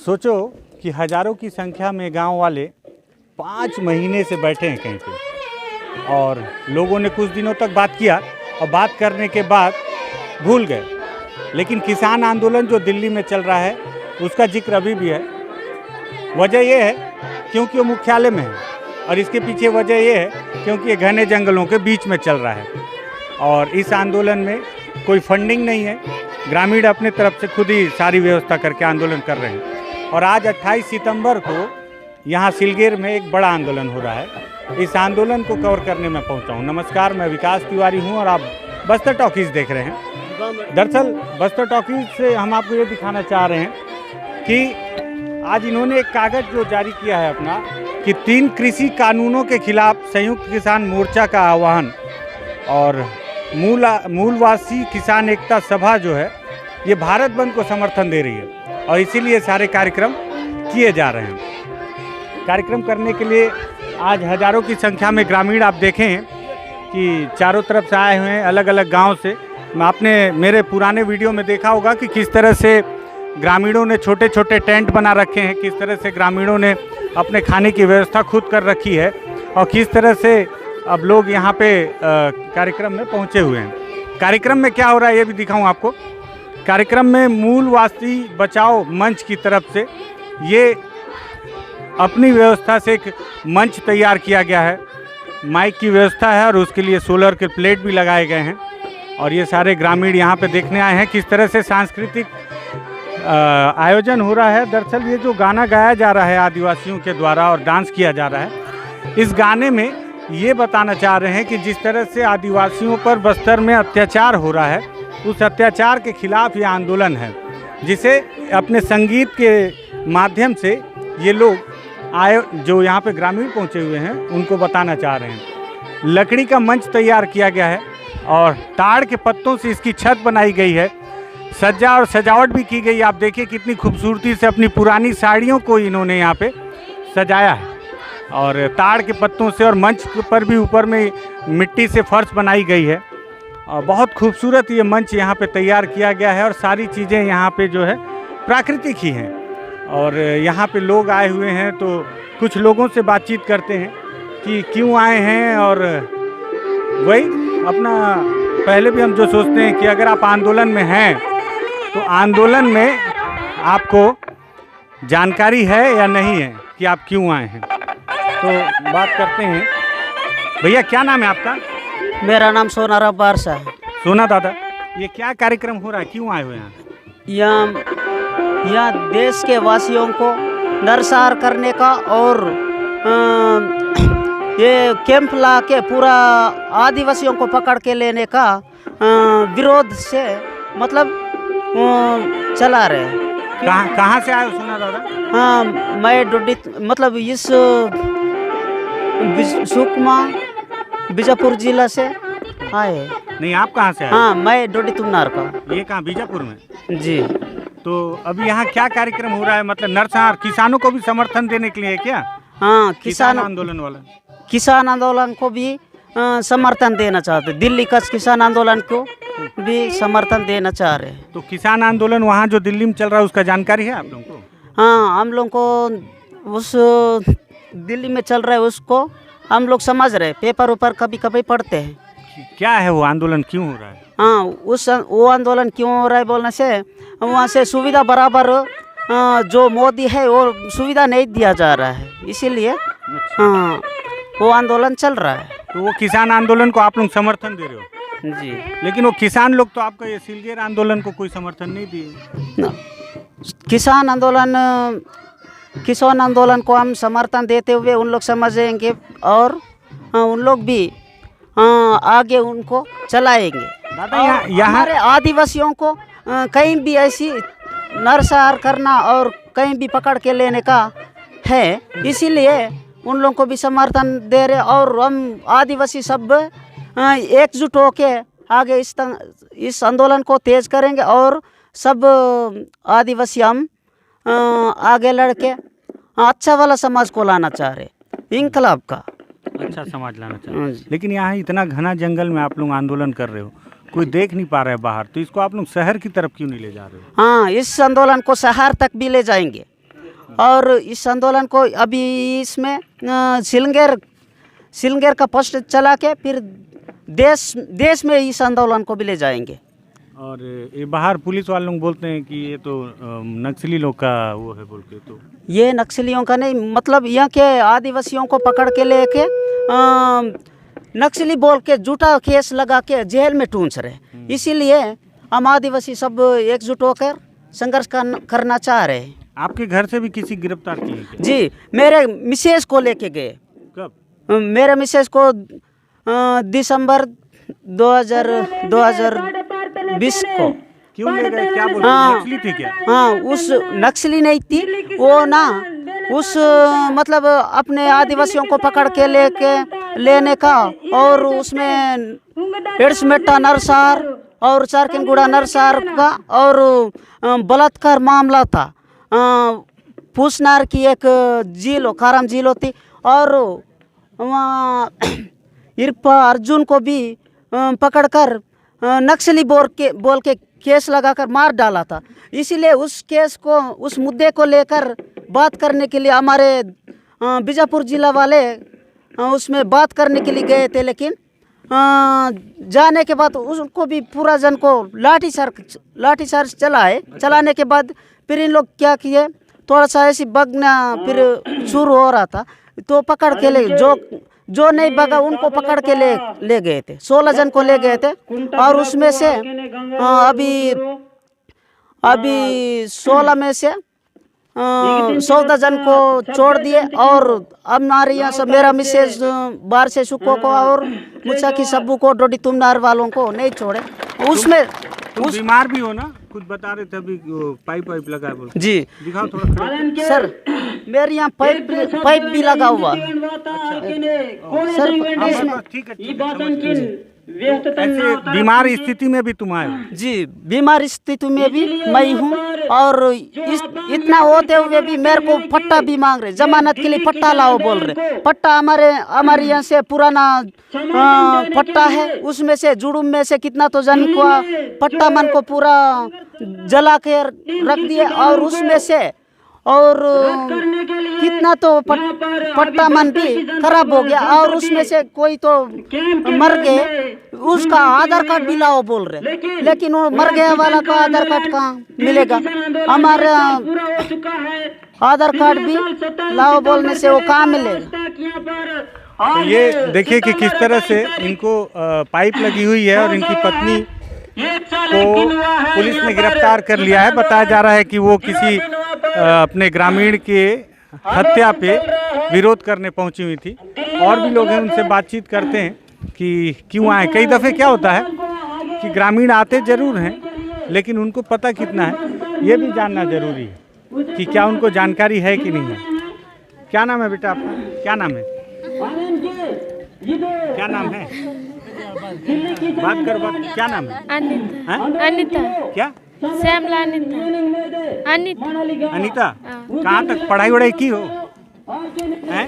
सोचो कि हज़ारों की संख्या में गांव वाले 5 महीने से बैठे हैं कहीं पे, और लोगों ने कुछ दिनों तक बात किया और बात करने के बाद भूल गए। लेकिन किसान आंदोलन जो दिल्ली में चल रहा है उसका जिक्र अभी भी है। वजह यह है क्योंकि वो मुख्यालय में है, और इसके पीछे वजह यह है क्योंकि ये घने जंगलों के बीच में चल रहा है और इस आंदोलन में कोई फंडिंग नहीं है। ग्रामीण अपने तरफ से खुद ही सारी व्यवस्था करके आंदोलन कर रहे हैं। और आज 28 सितंबर को यहाँ सिलगेर में एक बड़ा आंदोलन हो रहा है। इस आंदोलन को कवर करने में पहुँचा हूँ। नमस्कार, मैं विकास तिवारी हूँ और आप बस्तर टॉकीज़ देख रहे हैं। दरअसल बस्तर टॉकीज़ से हम आपको ये दिखाना चाह रहे हैं कि आज इन्होंने एक कागज़ जो जारी किया है अपना, कि 3 कृषि कानूनों के खिलाफ संयुक्त किसान मोर्चा का आह्वान और मूलवासी किसान एकता सभा जो है ये भारत बंद को समर्थन दे रही है, और इसीलिए सारे कार्यक्रम किए जा रहे हैं। कार्यक्रम करने के लिए आज हज़ारों की संख्या में ग्रामीण आप देखें कि चारों तरफ से आए हुए हैं, अलग अलग गांव से। आपने मेरे पुराने वीडियो में देखा होगा कि किस तरह से ग्रामीणों ने छोटे छोटे टेंट बना रखे हैं, किस तरह से ग्रामीणों ने अपने खाने की व्यवस्था खुद कर रखी है, और किस तरह से अब लोग यहाँ पे कार्यक्रम में पहुँचे हुए हैं। कार्यक्रम में क्या हो रहा है ये भी दिखाऊं आपको। कार्यक्रम में मूलवासी बचाओ मंच की तरफ से ये अपनी व्यवस्था से एक मंच तैयार किया गया है। माइक की व्यवस्था है और उसके लिए सोलर के प्लेट भी लगाए गए हैं, और ये सारे ग्रामीण यहाँ पे देखने आए हैं किस तरह से सांस्कृतिक आयोजन हो रहा है। दरअसल ये जो गाना गाया जा रहा है आदिवासियों के द्वारा और डांस किया जा रहा है, इस गाने में ये बताना चाह रहे हैं कि जिस तरह से आदिवासियों पर बस्तर में अत्याचार हो रहा है, उस अत्याचार के खिलाफ ये आंदोलन है, जिसे अपने संगीत के माध्यम से ये लोग जो यहाँ पे ग्रामीण पहुँचे हुए हैं उनको बताना चाह रहे हैं। लकड़ी का मंच तैयार किया गया है और ताड़ के पत्तों से इसकी छत बनाई गई है। सज्जा और सजावट भी की गई। आप देखिए कितनी खूबसूरती से अपनी पुरानी साड़ियों को इन्होंने यहाँ पे सजाया है, और ताड़ के पत्तों से, और मंच पर भी ऊपर में मिट्टी से फर्श बनाई गई है। और बहुत खूबसूरत ये मंच यहाँ पे तैयार किया गया है, और सारी चीज़ें यहाँ पे जो है प्राकृतिक ही हैं। और यहाँ पे लोग आए हुए हैं, तो कुछ लोगों से बातचीत करते हैं कि क्यों आए हैं। और वही अपना पहले भी हम जो सोचते हैं कि अगर आप आंदोलन में हैं तो आंदोलन में आपको जानकारी है या नहीं है कि आप क्यों आए हैं। तो बात करते हैं। भैया क्या नाम है आपका? मेरा नाम सोना रब्बार सा है। सोना दादा, ये क्या कार्यक्रम हो रहा है, क्यों आए हुए हैं? यहाँ देश के वासियों को नरसंहार करने का और ये कैंप ला के पूरा आदिवासियों को पकड़ के लेने का विरोध से मतलब चला रहे हैं। कहाँ से आए हो सोना दादा? हाँ, मैं डोडी मतलब इस सुकमा बीजापुर जिला से आए। नहीं, आप कहाँ से आए? हाँ, मैं डोडी तुमनार का। ये कहाँ, बीजापुर में? जी। तो अभी यहाँ क्या कार्यक्रम हो रहा है? मतलब नरसंहार, किसानों को भी समर्थन देने के लिए क्या? हाँ, किसान आंदोलन वाला, किसान आंदोलन को भी समर्थन देना चाहते। दिल्ली का किसान आंदोलन को भी समर्थन देना चाह रहे हैं। तो किसान आंदोलन वहाँ जो दिल्ली में चल रहा है उसका जानकारी है आप लोगों को? हाँ, हम लोग को उस दिल्ली में चल रहा है उसको हम लोग समझ रहे, पेपर ऊपर कभी कभी पढ़ते हैं। क्या है वो आंदोलन, क्यों हो रहा है? हाँ, वो आंदोलन क्यों हो रहा है बोलने से वहाँ से सुविधा बराबर जो मोदी है वो सुविधा नहीं दिया जा रहा है, इसीलिए हाँ वो आंदोलन चल रहा है। तो वो किसान आंदोलन को आप लोग समर्थन दे रहे हो? जी। लेकिन वो किसान लोग तो आपका ये सिलगेर आंदोलन को कोई समर्थन नहीं दिए। किसान आंदोलन को हम समर्थन देते हुए उन लोग समझेंगे और उन लोग भी आगे उनको चलाएंगे। हमारे आदिवासियों को कहीं भी ऐसी नरसंहार करना और कहीं भी पकड़ के लेने का है, इसीलिए उन लोगों को भी समर्थन दे रहे। और हम आदिवासी सब एकजुट होके आगे इस आंदोलन को तेज करेंगे, और सब आदिवासी हम आगे लड़के अच्छा वाला समाज को लाना चाह रहे, इंकलाब का अच्छा समाज लाना चाह रहे। लेकिन यहाँ इतना घना जंगल में आप लोग आंदोलन कर रहे हो, कोई देख नहीं पा रहा है बाहर, तो इसको आप लोग शहर की तरफ क्यों नहीं ले जा रहे हो? हाँ, इस आंदोलन को शहर तक भी ले जाएंगे। और इस आंदोलन को अभी इसमें सिलंगेर का पोस्ट चला के फिर देश में इस आंदोलन को भी ले जाएंगे। और ये बाहर पुलिस वाले लोग बोलते हैं कि ये तो नक्सली लोग का वो है बोल के, तो ये नक्सलियों का नहीं, मतलब यहाँ के आदिवासियों को पकड़ के लेके नक्सली बोल के झूठा केस लगा के जेल में ठूंस रहे। इसीलिए हम आदिवासी सब एकजुट होकर संघर्ष करना चाह रहे हैं। आपके घर से भी किसी गिरफ्तार किए क्या? जी, मेरे मिसेज को लेके गए। कब? मेरे मिसेज को दिसंबर 2020 को। क्यों ले गए? क्या बोल रहे हैं? नक्सली थी क्या? हाँ, उस नक्सली नहीं थी वो ना, उस मतलब अपने आदिवासियों को पकड़ के लेने का, और उसमें एड्समेट्टा नरसार और चारकिनगुड़ा नरसार का और बलात्कार मामला था। पूसनार की एक झील हो, खाराम झील होती, और वहाँ इरपा अर्जुन को भी पकड़कर नक्सली बोल के केस लगाकर मार डाला था। इसीलिए उस केस को, उस मुद्दे को लेकर बात करने के लिए हमारे बीजापुर जिला वाले उसमें बात करने के लिए गए थे, लेकिन जाने के बाद उसको भी पूरा जन को लाठीचार्ज चलाने के बाद फिर इन लोग क्या किए, थोड़ा सा ऐसी बगना फिर शुरू हो रहा था, तो पकड़ के ले, जो नहीं भगा उनको पकड़ के ले गए थे। 16 जन को ले गए थे, और उसमें से अभी 16 में से 14 जन को छोड़ दिए। और अब हमारे यहाँ से मेरा मिसेज बाहर से सुको को और मुझा की सब्बू को, डोडी तुमनार वालों को नहीं छोड़े। उसमें बीमार भी हो ना, कुछ बता रहे थे अभी, पाइप लगा है बोल। जी दिखाओ थोड़ा। सर, मेरे यहाँ पाइप भी लगा हुआ। सर ठीक है। ऐसे बीमार स्थिति में भी तुम आए हो? जी, बीमार स्थिति में भी मैं हूँ, और इतना होते हुए भी मेरे को पट्टा भी मांग रहे, जमानत के लिए पट्टा लाओ बोल रहे। पट्टा हमारे यहाँ से पुराना पट्टा है, उसमें से जुड़ुम में से कितना तो जन को पट्टा मन को पूरा जला के रख दिए, और उसमें से और कितना तो पट्टा मन भी खराब हो गया, और उसमें से कोई तो मर गए, उसका आधार कार्ड भी लाओ बोल रहे, लेकिन वो मर गया वाला का आधार कार्ड कहाँ मिलेगा? हमारा आधार कार्ड भी लाओ बोलने से वो कहाँ मिलेगा? तो ये देखिए कि किस तरह से इनको पाइप लगी हुई है, और इनकी पत्नी को पुलिस ने गिरफ्तार कर लिया है। बताया जा रहा है कि वो किसी अपने ग्रामीण के हत्या पे विरोध करने पहुंची हुई थी। और भी लोग हैं, उनसे बातचीत करते हैं कि क्यों आए। कई दफ़े क्या होता है कि ग्रामीण आते ज़रूर हैं, लेकिन उनको पता कितना है ये भी जानना ज़रूरी है कि क्या उनको जानकारी है कि नहीं है। क्या नाम है बेटा आपका? क्या नाम है? क्या नाम है? बात कर, बात। क्या नाम है? अनिता। क्या? श्यामला अनिता। अनिता, कहाँ तक पढ़ाई वढ़ाई की हो? हैं?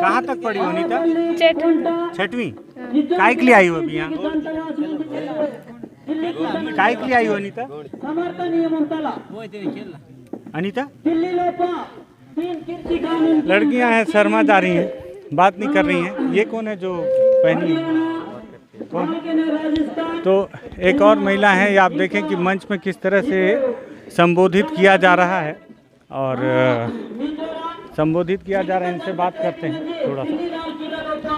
कहाँ तक पढ़ी हो अनिता? 6वीं। काय के लिए आई हो अभी यहाँ? काय के लिए आई हो अनिता? अनिता, लड़कियां हैं, शर्मा जा रही हैं, बात नहीं कर रही हैं। ये कौन है जो पहनी है? कौन? तो एक और महिला है, आप देखें कि मंच में किस तरह से संबोधित किया जा रहा है, और संबोधित किया जा रहा है। इनसे बात करते हैं थोड़ा सा।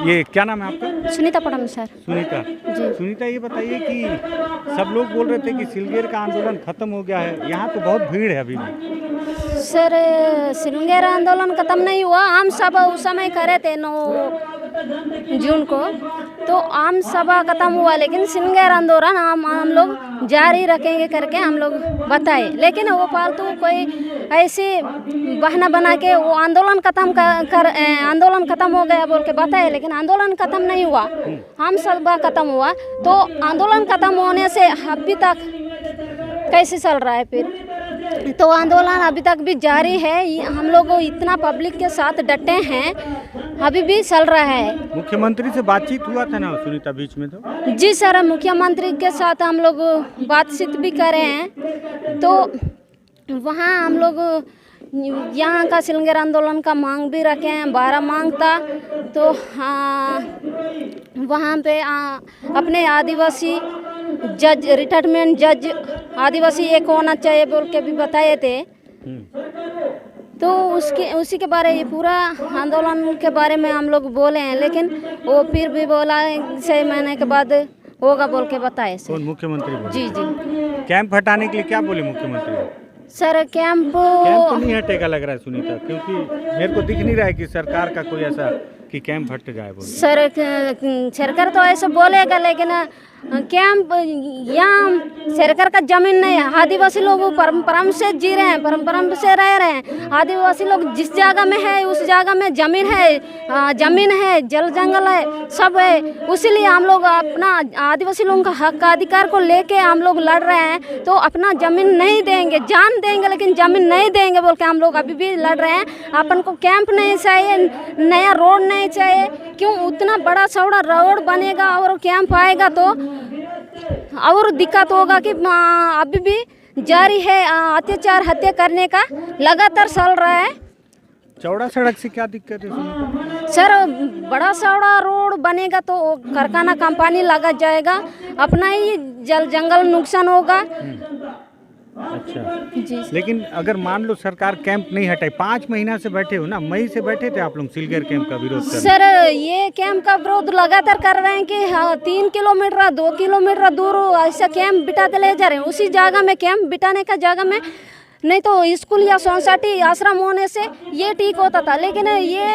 ये क्या नाम है आपका? सुनीता पड़म सर। सुनीता जी। सुनीता, ये बताइए कि सब लोग बोल रहे थे कि सिलंगेर का आंदोलन खत्म हो गया है, यहाँ तो बहुत भीड़ है अभी भी। सर, सिलंगेर आंदोलन खत्म नहीं हुआ। हम सब उस समय करे थे 9 जून को, तो आम सभा खत्म हुआ, लेकिन सिलंगेर आंदोलन हम लोग जारी रखेंगे करके हम लोग बताए। लेकिन वो फालतू कोई ऐसे बहाना बना के वो आंदोलन खत्म हो गया बोल के बताए, लेकिन आंदोलन खत्म नहीं हुआ। हम सभा खत्म हुआ, तो आंदोलन खत्म होने से अभी तक कैसे चल रहा है फिर? तो आंदोलन अभी तक भी जारी है। हम लोग इतना पब्लिक के साथ डटे हैं, अभी भी चल रहा है। मुख्यमंत्री से बातचीत हुआ था ना सुनीता बीच में? तो जी सर, मुख्यमंत्री के साथ हम लोग बातचीत भी करे हैं। तो वहाँ हम लोग यहाँ का सिलंगर आंदोलन का मांग भी रखे हैं, 12 मांग था। तो हाँ, वहाँ पे अपने आदिवासी जज, रिटायरमेंट जज आदिवासी एक होना चाहिए बोल के भी बताए थे। तो उसी के बारे ये पूरा आंदोलन के बारे में हम लोग बोले हैं, लेकिन वो फिर भी बोला 6 महीने के बाद होगा बोल के बताए सर। कौन मुख्यमंत्री बोले? जी जी। कैंप हटाने के लिए क्या बोले मुख्यमंत्री? सर कैंप तो नहीं हटेगा लग रहा है सुनीता, क्योंकि मेरे को दिख नहीं रहा है कि सरकार का कोई ऐसा कि कैंप हट जाए बोले। सर सरकार तो ऐसा बोलेगा, लेकिन कैंप यहाँ सरकार का जमीन नहीं है। आदिवासी लोग परंपरा से जी रहे हैं, परंपरा से रह रहे हैं। आदिवासी लोग जिस जगह में है उस जगह में जमीन है, जल जंगल है, सब है। उसीलिए हम लोग अपना आदिवासी लोगों का हक अधिकार को लेके हम लोग लड़ रहे हैं। तो अपना जमीन नहीं देंगे, जान देंगे लेकिन जमीन नहीं देंगे बोल के हम लोग अभी भी लड़ रहे हैं। अपन को कैंप नहीं चाहिए, नया रोड नहीं चाहिए। क्यों उतना बड़ा चौड़ा रोड बनेगा और कैंप आएगा तो और दिक्कत होगा कि अभी भी जारी है अत्याचार, हत्या करने का लगातार चल रहा है। चौड़ा सड़क से क्या दिक्कत है सुनीता? सर बड़ा चौड़ा रोड बनेगा तो कारखाना कंपनी लगा जाएगा, अपना ही जल जंगल नुकसान होगा। अच्छा जी। लेकिन अगर मान लो सरकार कैंप नहीं हटाए, 5 महीना से बैठे हो ना, मई से बैठे थे आप लोग सिलगर कैंप का विरोध करने। सर ये कैंप का विरोध लगातार कर रहे हैं कि 3 किलोमीटर 2 किलोमीटर दूर ऐसा कैंप बिठाते ले जा रहे हैं। उसी जगह में कैंप बिठाने का जगह में नहीं तो स्कूल या सोसाइटी आश्रम होने से ये ठीक होता था, लेकिन ये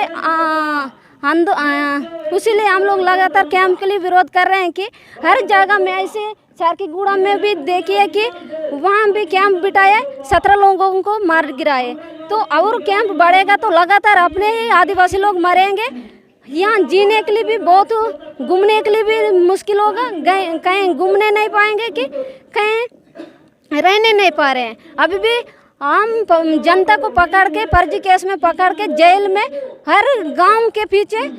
उसीलिए हम लोग लगातार कैंप के लिए विरोध कर रहे हैं कि हर जगह में ऐसे चारकीगुड़ा में भी देखिए कि वहाँ भी कैंप बिठाए, 17 लोगों को मार गिराए। तो और कैंप बढ़ेगा तो लगातार अपने ही आदिवासी लोग मरेंगे। यहाँ जीने के लिए भी बहुत, घूमने के लिए भी मुश्किल होगा, कहीं घूमने नहीं पाएंगे कि कहीं रहने नहीं पा रहे हैं। अभी भी आम जनता को पकड़ के फर्जी केस में पकड़ के जेल में हर गांव के पीछे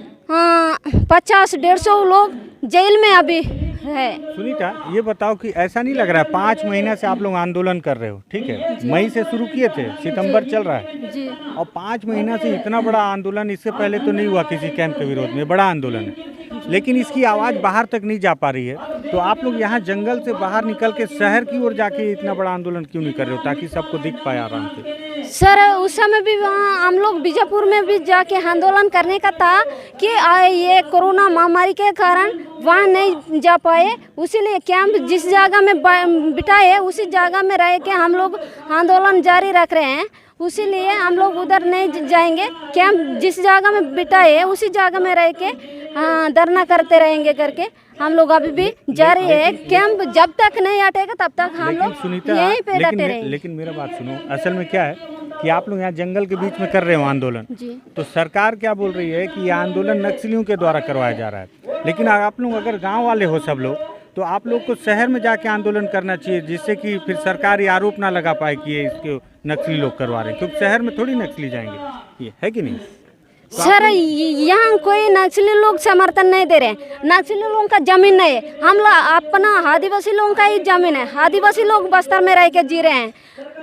50-150 लोग जेल में अभी है। सुनीता ये बताओ कि ऐसा नहीं लग रहा है 5 महीना से आप लोग आंदोलन कर रहे हो, ठीक है, मई से शुरू किए थे, सितंबर चल रहा है जी। और 5 महीना से इतना बड़ा आंदोलन इससे पहले तो नहीं हुआ किसी कैंप के विरोध में, बड़ा आंदोलन है, लेकिन इसकी आवाज़ बाहर तक नहीं जा पा रही है। तो आप लोग यहाँ जंगल से बाहर निकल के शहर की ओर जाके इतना बड़ा आंदोलन क्यों नहीं कर रहे हो, ताकि सबको दिख पाए आराम से? सर उस समय भी वहाँ हम लोग बीजापुर में भी जाके आंदोलन करने का था कि ये कोरोना महामारी के कारण वहाँ नहीं जा पाए, उसीलिए कैंप जिस जगह में बिठाए उसी जगह में रह के हम लोग आंदोलन जारी रख रहे हैं। उसीलिए हम लोग उधर नहीं जाएंगे, कैंप जिस जगह में बिठाए उसी जगह में रह के धरना करते रहेंगे करके हम लोग अभी भी जारी है। कैंप जब तक नहीं हटेगा तब तक हम लोग यहीं पे डटे रहेंगे। लेकिन मेरा बात सुनो, असल में क्या है कि आप लोग यहाँ जंगल के बीच में कर रहे हो आंदोलन जी। तो सरकार क्या बोल रही है कि ये आंदोलन नक्सलियों के द्वारा करवाया जा रहा है, लेकिन आप लोग अगर गाँव वाले हो सब लोग तो आप लोग को शहर में जाके आंदोलन करना चाहिए, जिससे कि फिर सरकार ये आरोप ना लगा पाए कि ये इसके नक्सली लोग करवा रहे हैं, क्योंकि शहर में थोड़ी नक्सली जाएंगे, ये है कि नहीं? सर यहाँ कोई नक्सली लोग समर्थन नहीं दे रहे हैं, नक्सली लोगों का जमीन नहीं है, हम लोग अपना आदिवासी लोगों का ही जमीन है, आदिवासी लोग बस्तर में रह के जी रहे हैं,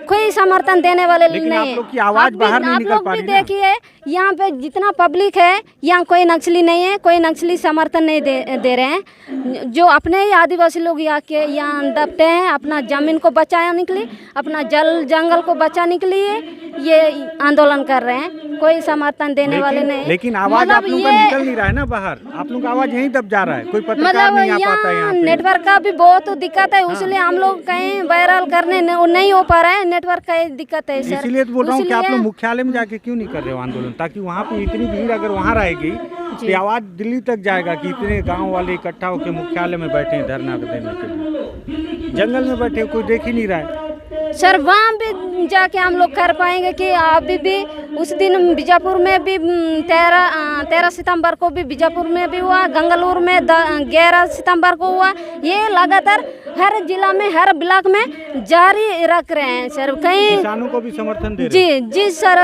कोई समर्थन देने वाले नहीं है। आप लोग की आवाज बाहर नहीं निकल पा रही ना। देखिए यहाँ पे जितना पब्लिक है यहाँ कोई नक्सली नहीं है, कोई नक्सली समर्थन नहीं दे रहे हैं। जो अपने ही आदिवासी लोग यहाँ दबते हैं अपना जमीन को बचाने के लिए, अपना जल जंगल को बचाने के लिए ये आंदोलन कर रहे हैं, कोई समर्थन देने वाले नहीं। लेकिन आवाज आप लोगों का निकल नहीं रहा है ना बाहर, आप लोग का आवाज यहीं दब जा रहा है, कोई पत्रकार नहीं आ पाता है यहाँ पे। नेटवर्क का भी बहुत दिक्कत है, इसलिए हम लोग कहीं वायरल करने नहीं हो पा रहा है, नेटवर्क का दिक्कत है सर। इसीलिए तो बोल रहा हूँ कि आप लोग मुख्यालय में जाके क्यों नहीं कर रहे हो आंदोलन, ताकि वहाँ पे इतनी भीड़ अगर वहाँ रहेगी तो आवाज दिल्ली तक जाएगा कि इतने गांव वाले इकट्ठा होकर मुख्यालय में बैठे हैं धरना देने के लिए, जंगल में बैठे कोई देख ही नहीं रहा है। सर वहाँ भी जाके हम लोग कर पाएंगे कि अभी भी उस दिन बीजापुर में भी 13 सितंबर को भी बीजापुर में भी हुआ, गंगलूर में 11 सितंबर को हुआ, ये लगातार हर जिला में हर ब्लॉक में जारी रख रहे हैं सर। कहीं किसानों को भी समर्थन दे रहे हैं? जी सर,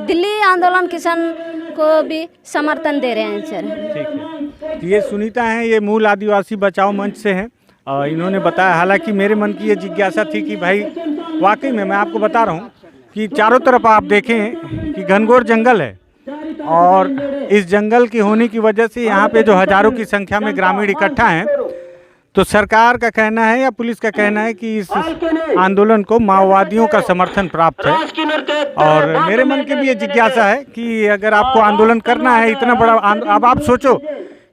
दिल्ली आंदोलन किसान को भी समर्थन दे रहे हैं सर। ठीक है, ये सुनीता हैं, ये मूल आदिवासी बचाओ मंच से हैं इन्होंने बताया, हालांकि मेरे मन की ये जिज्ञासा थी कि भाई वाकई में मैं आपको बता रहा हूँ कि चारों तरफ आप देखें कि घनघोर जंगल है और इस जंगल की होने की वजह से यहाँ पे जो हजारों की संख्या में ग्रामीण इकट्ठा हैं, तो सरकार का कहना है या पुलिस का कहना है कि इस आंदोलन को माओवादियों का समर्थन प्राप्त है। और मेरे मन की भी ये जिज्ञासा है कि अगर आपको आंदोलन करना है इतना बड़ा अब आप सोचो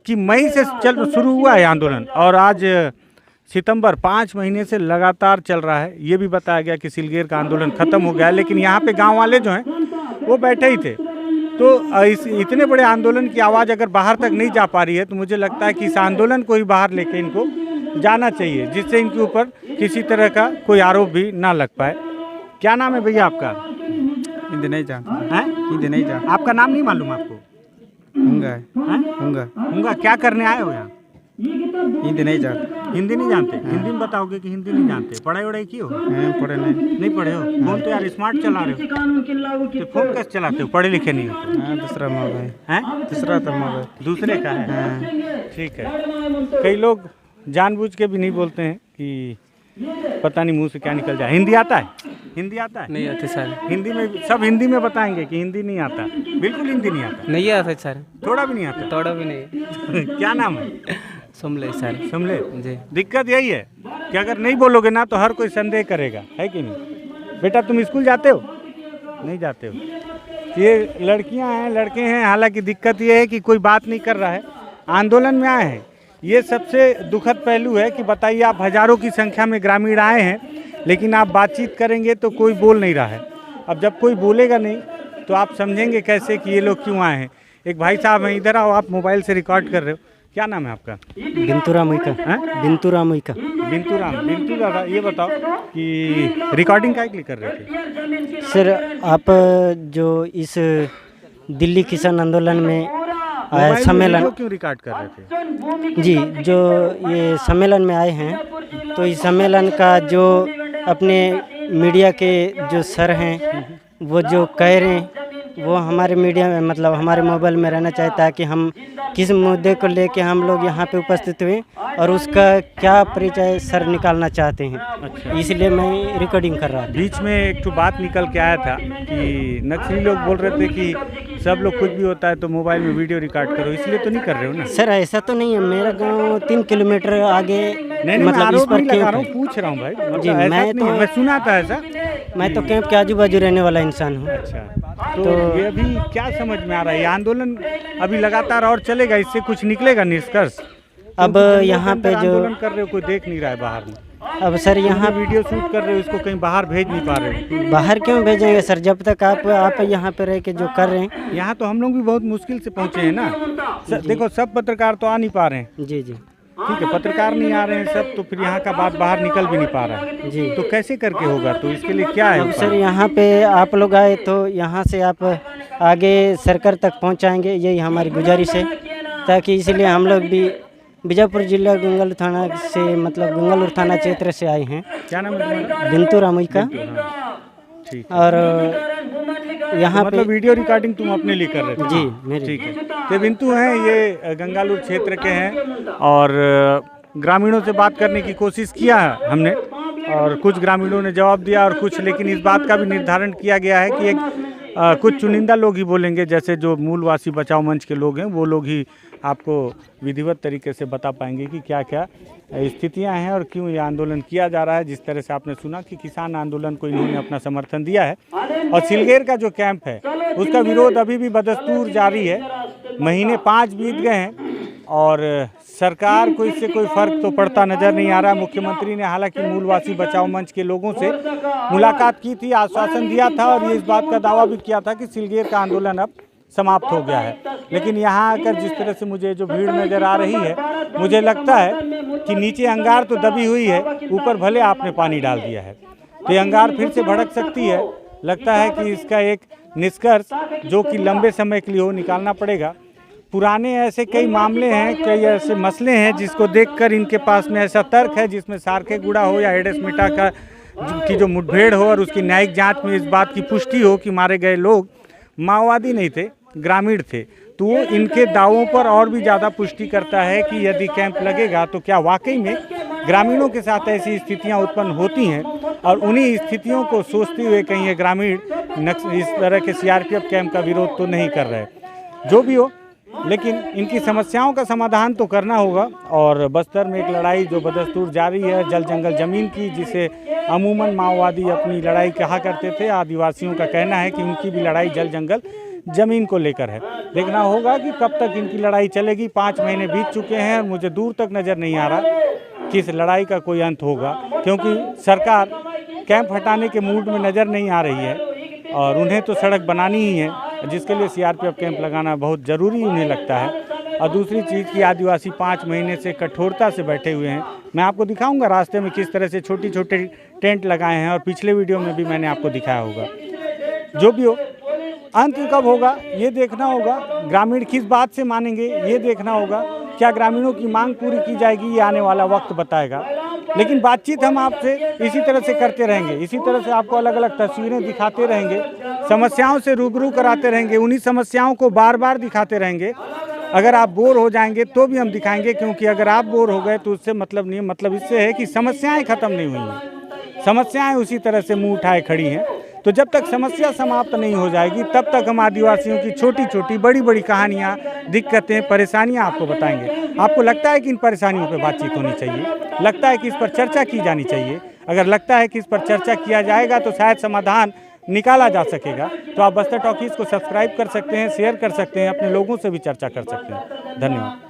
कि मई से शुरू हुआ है आंदोलन और आज सितंबर 5 महीने से लगातार चल रहा है। ये भी बताया गया कि सिलगेर का आंदोलन खत्म हो गया है, लेकिन यहाँ पे गांव वाले जो हैं वो बैठे ही थे। तो इस इतने बड़े आंदोलन की आवाज़ अगर बाहर तक नहीं जा पा रही है तो मुझे लगता है कि इस आंदोलन को ही बाहर लेके इनको जाना चाहिए, जिससे इनके ऊपर किसी तरह का कोई आरोप भी ना लग पाए। क्या नाम है भैया आपका? हिंदी नहीं जानता हैं? हिंदी नहीं जानता। आपका नाम नहीं मालूम आपको? हुंगा है हैं? हुंगा हुंगा क्या करने आए हो यहाँ? हिंदी नहीं जानता। हिंदी नहीं जानते? हिंदी में बताओगे कि हिंदी नहीं जानते? पढ़ाई वढ़ाई की हो? पढ़े नहीं नहीं पढ़े हो? फोन तो यार स्मार्ट चला रहे हो, तो फोन कैसे चलाते हो? पढ़े लिखे नहीं हो? हाँ, दूसरा मोबाइल हैं? दूसरा तो मोबाइल दूसरे का है? हाँ। ठीक है। कई लोग जानबूझ के भी नहीं बोलते हैं कि पता नहीं मुंह से क्या निकल जाए। हिंदी आता है? हिंदी आता है? नहीं आते सर। हिंदी में सब हिंदी में बताएंगे कि हिंदी नहीं आता। बिल्कुल हिंदी नहीं आता, नहीं आता सर, थोड़ा भी नहीं आता। थोड़ा भी नहीं। क्या नाम है? सुमले सर। समझे? जी। दिक्कत यही है कि अगर नहीं बोलोगे ना तो हर कोई संदेह करेगा, है कि नहीं? बेटा तुम स्कूल जाते हो? नहीं जाते हो। ये लड़कियां हैं, लड़के हैं, हालांकि दिक्कत ये है कि कोई बात नहीं कर रहा है। आंदोलन में आए हैं, ये सबसे दुखद पहलू है कि बताइए आप हजारों की संख्या में ग्रामीण आए हैं, लेकिन आप बातचीत करेंगे तो कोई बोल नहीं रहा है। अब जब कोई बोलेगा नहीं तो आप समझेंगे कैसे कि ये लोग क्यों आए हैं। एक भाई साहब हैं, इधर आओ, आप मोबाइल से रिकॉर्ड कर रहे हो। क्या नाम है आपका? बिंतुराम उइका। हैं? बिंतुराम उइका। बिंतु दादा, ये बताओ कि रिकॉर्डिंग क्या के लिए कर रहे थे? सर आप जो इस दिल्ली किसान आंदोलन में मोबाइल में सम्मेलन वीडियो क्यों रिकॉर्ड कर रहे थे? जी, जो ये सम्मेलन में आए हैं तो इस सम्मेलन का जो अपने मीडिया के जो सर हैं वो जो कह रहे हैं वो हमारे मीडिया में मतलब हमारे मोबाइल में रहना चाहिए, ताकि हम किस मुद्दे को लेके हम लोग यहाँ पे उपस्थित हुए और उसका क्या परिचय सर निकालना चाहते हैं। अच्छा। इसलिए मैं रिकॉर्डिंग कर रहा था। बीच में एक तो बात निकल के आया था कि नक्सली लोग बोल रहे थे कि सब लोग कुछ भी होता है तो मोबाइल में वीडियो रिकॉर्ड करो, इसलिए तो नहीं कर रहे हो ना? सर ऐसा तो नहीं है, मेरा गांव 3 किलोमीटर आगे नहीं, मतलब मैं इस आरोप पर नहीं लगा कैंप रहा हूँ, है। पूछ रहा हूँ भाई। मतलब जी, ऐसा मैं नहीं है, तो- मैं सुना था ऐसा। मैं तो कैंप के आजू बाजू रहने वाला इंसान हूँ। अच्छा, तो ये अभी क्या समझ में आ रहा है? ये आंदोलन अभी लगातार और चलेगा, इससे कुछ निकलेगा निष्कर्ष? अब क्योंकि यहाँ पे जो आंदोलन कर रहे हो कोई देख नहीं रहा है बाहर में, अब सर यहाँ वीडियो शूट कर रहे हो, इसको कहीं बाहर भेज नहीं पा रहे हो। बाहर क्यों भेजेंगे सर, जब तक आप यहाँ पे रह के जो कर रहे हैं। यहाँ तो हम लोग भी बहुत मुश्किल से पहुँचे हैं ना। देखो सब पत्रकार तो आ नहीं पा रहे हैं, जी जी ठीक है, पत्रकार नहीं आ रहे हैं सब, तो फिर यहाँ का बात बाहर निकल भी नहीं पा रहा है। जी। तो कैसे करके होगा? तो इसके लिए क्या है अब उपाय? सर यहाँ पे आप लोग आए तो यहाँ से आप आगे सरकार तक पहुँचाएंगे, यही हमारी गुजारिश है, ताकि इसलिए हम लोग भी बीजापुर जिला गंगालूर थाना से मतलब गंगालूर थाना क्षेत्र से आए हैं। क्या नाम है तुम्हारा? बिंतुराम उइका। हाँ, ठीक है। और यहाँ पे मतलब वीडियो रिकॉर्डिंग तुम अपने लिए कर रहे थे? जी मेरी। ठीक है। तो बिंतु हैं, ये गंगालूर क्षेत्र के हैं और ग्रामीणों से बात करने की कोशिश किया है हमने, और कुछ ग्रामीणों ने जवाब दिया और कुछ, लेकिन इस बात का भी निर्धारण किया गया है कि कुछ चुनिंदा लोग ही बोलेंगे, जैसे जो मूलवासी बचाओ मंच के लोग हैं वो लोग ही आपको विधिवत तरीके से बता पाएंगे कि क्या क्या स्थितियां हैं और क्यों ये आंदोलन किया जा रहा है। जिस तरह से आपने सुना कि किसान आंदोलन को इन्होंने अपना समर्थन दिया है, और सिलगेर का जो कैंप है उसका विरोध अभी भी बदस्तूर जारी है। महीने 5 बीत गए हैं और सरकार को इससे कोई फर्क तो पड़ता नजर नहीं आ रहा। मुख्यमंत्री ने हालांकि मूलवासी बचाओ मंच के लोगों से मुलाकात की थी, आश्वासन दिया था और ये इस बात का दावा भी किया था कि सिलगेर का आंदोलन अब समाप्त हो गया है। लेकिन यहाँ आकर जिस तरह से मुझे जो भीड़ नज़र आ रही है, मुझे लगता है कि नीचे अंगार तो दबी हुई है, ऊपर भले आपने पानी डाल दिया है, तो ये अंगार फिर से भड़क सकती है। लगता है कि इसका एक निष्कर्ष जो कि लंबे समय के लिए हो निकालना पड़ेगा। पुराने ऐसे कई मामले हैं, कई ऐसे मसले हैं जिसको देखकर इनके पास में ऐसा तर्क है जिसमें सारखेगुड़ा हो या एडेसमिटा का की जो मुठभेड़ हो और उसकी न्यायिक जांच में इस बात की पुष्टि हो कि मारे गए लोग माओवादी नहीं थे, ग्रामीण थे, तो वो इनके दावों पर और भी ज़्यादा पुष्टि करता है कि यदि कैंप लगेगा तो क्या वाकई में ग्रामीणों के साथ ऐसी स्थितियां उत्पन्न होती हैं और उन्हीं स्थितियों को सोचते हुए कहीं ये ग्रामीण इस तरह के सीआरपीएफ कैंप का विरोध तो नहीं कर रहे। जो भी हो, लेकिन इनकी समस्याओं का समाधान तो करना होगा। और बस्तर में एक लड़ाई जो बदस्तूर जारी है जल जंगल ज़मीन की, जिसे अमूमन माओवादी अपनी लड़ाई कहा करते थे। आदिवासियों का कहना है कि उनकी भी लड़ाई जल जंगल ज़मीन को लेकर है। देखना होगा कि कब तक इनकी लड़ाई चलेगी। 5 महीने बीत चुके हैं और मुझे दूर तक नज़र नहीं आ रहा कि इस लड़ाई का कोई अंत होगा, क्योंकि सरकार कैंप हटाने के मूड में नज़र नहीं आ रही है और उन्हें तो सड़क बनानी ही है, जिसके लिए सीआरपीएफ कैंप लगाना बहुत ज़रूरी उन्हें लगता है। और दूसरी चीज़ कि आदिवासी 5 महीने से कठोरता से बैठे हुए हैं। मैं आपको दिखाऊंगा रास्ते में किस तरह से छोटे छोटे टेंट लगाए हैं और पिछले वीडियो में भी मैंने आपको दिखाया होगा। जो भी हो, अंत कब होगा ये देखना होगा। ग्रामीण किस बात से मानेंगे ये देखना होगा। क्या ग्रामीणों की मांग पूरी की जाएगी ये आने वाला वक्त बताएगा। लेकिन बातचीत हम आपसे इसी तरह से करते रहेंगे, इसी तरह से आपको अलग अलग तस्वीरें दिखाते रहेंगे, समस्याओं से रूबरू कराते रहेंगे, उन्हीं समस्याओं को बार बार दिखाते रहेंगे। अगर आप बोर हो जाएंगे तो भी हम दिखाएंगे, क्योंकि अगर आप बोर हो गए तो उससे मतलब नहीं, मतलब इससे है कि समस्याएं खत्म नहीं हुई हैं। समस्याएं उसी तरह से मुंह उठाए खड़ी हैं। तो जब तक समस्या समाप्त नहीं हो जाएगी तब तक हम आदिवासियों की छोटी छोटी बड़ी बड़ी कहानियाँ, दिक्कतें, परेशानियाँ आपको बताएंगे। आपको लगता है कि इन परेशानियों पर बातचीत होनी चाहिए, लगता है कि इस पर चर्चा की जानी चाहिए। अगर लगता है कि इस पर चर्चा किया जाएगा तो शायद समाधान निकाला जा सकेगा। तो आप बस्तर टॉकीज़ को सब्सक्राइब कर सकते हैं, शेयर कर सकते हैं, अपने लोगों से भी चर्चा कर सकते हैं। धन्यवाद।